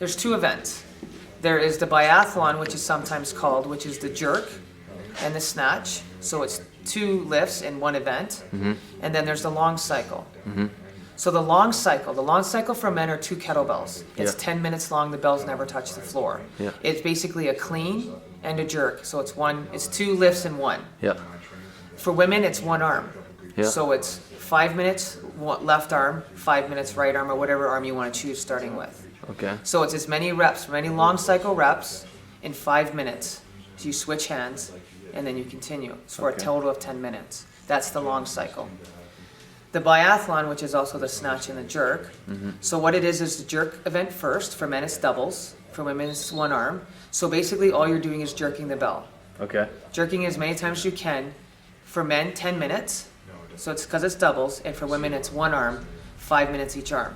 There's two events. There is the biathlon, which is sometimes called, which is the jerk and the snatch. So it's 2 lifts in one event. And then there's the long cycle. So the long cycle for men are 2 kettlebells. It's 10 minutes long. The bells never touch the floor. It's basically a clean and a jerk. So it's 2 lifts in one. For women, it's 1 arm. So it's 5 minutes left arm, 5 minutes right arm, or whatever arm you want to choose starting with. So it's as many reps, many long cycle reps in 5 minutes. So you switch hands and then you continue. It's for a total of 10 minutes. That's the long cycle. The biathlon, which is also the snatch and the jerk. So what it is the jerk event first. For men, it's doubles. For women, it's 1 arm. So basically, all you're doing is jerking the bell. Jerking as many times as you can. For men, 10 minutes. So it's because it's doubles. And for women, it's 1 arm, 5 minutes each arm.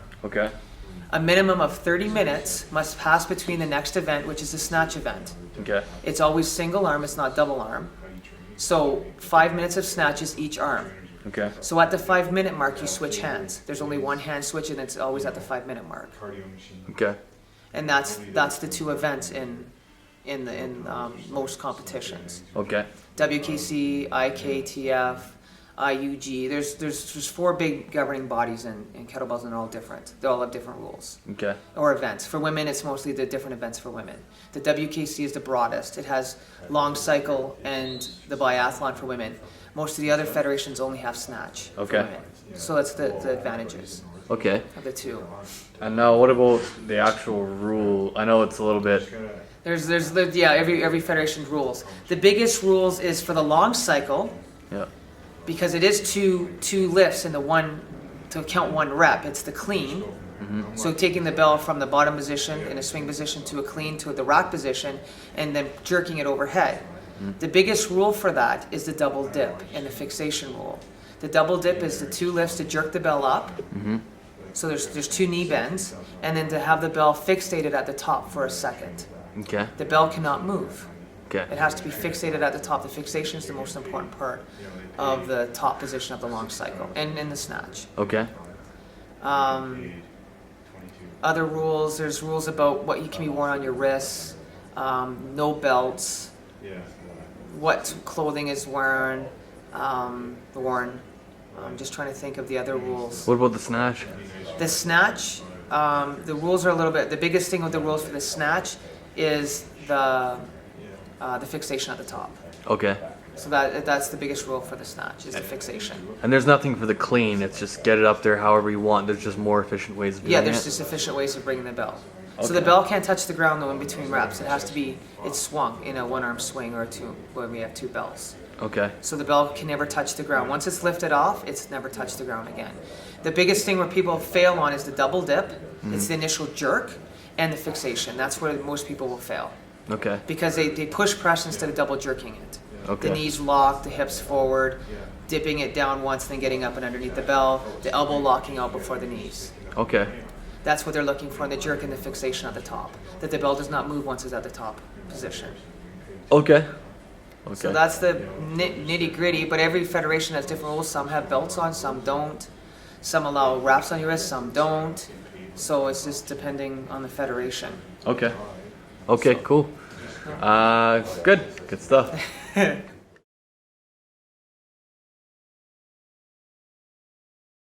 A minimum of 30 minutes must pass between the next event, which is the snatch event. It's always single arm, it's not double arm. So 5 minutes of snatches each arm. So at the 5 minute mark, you switch hands. There's only 1 hand switch, and it's always at the 5 minute mark. And that's the 2 events in most competitions. WKC, IKTF, IUG. There's 4 big governing bodies in kettlebells, and they're all different. They all have different rules. Or events. For women, it's mostly the different events for women. The WKC is the broadest. It has long cycle and the biathlon for women. Most of the other federations only have snatch for women. So that's the advantages of the 2. And now what about the actual rule? I know it's a little bit... Every federation's rules. The biggest rules is for the long cycle, because it is two lifts in the one, to count 1 rep. It's the clean. So taking the bell from the bottom position in a swing position to a clean to the rack position, and then jerking it overhead. The biggest rule for that is the double dip and the fixation rule. The double dip is the 2 lifts to jerk the bell up. So there's 2 knee bends, and then to have the bell fixated at the top for a second. The bell cannot move. It has to be fixated at the top. The fixation is the most important part of the top position of the long cycle and in the snatch. Other rules, there's rules about what can be worn on your wrists, no belts, what clothing is worn. I'm just trying to think of the other rules. What about the snatch? The snatch, the rules are a little bit, the biggest thing with the rules for the snatch is the fixation at the top. So that's the biggest rule for the snatch, is the fixation. And there's nothing for the clean, it's just get it up there however you want. There's just more efficient ways of doing it? There's just efficient ways of bringing the bell. So the bell can't touch the ground though in between reps. It has to be, it's swung in a 1-arm swing or 2, where we have 2 bells. So the bell can never touch the ground. Once it's lifted off, it's never touched the ground again. The biggest thing where people fail on is the double dip. It's the initial jerk and the fixation. That's where most people will fail. Because they push press instead of double jerking it. The knees lock, the hips forward, dipping it down once, then getting up and underneath the bell, the elbow locking out before the knees. That's what they're looking for in the jerk and the fixation at the top. That the bell does not move once it's at the top position. So that's the nitty gritty, but every federation has different rules. Some have belts on, some don't. Some allow wraps on your wrist, some don't. So it's just depending on the federation. Cool. Good stuff.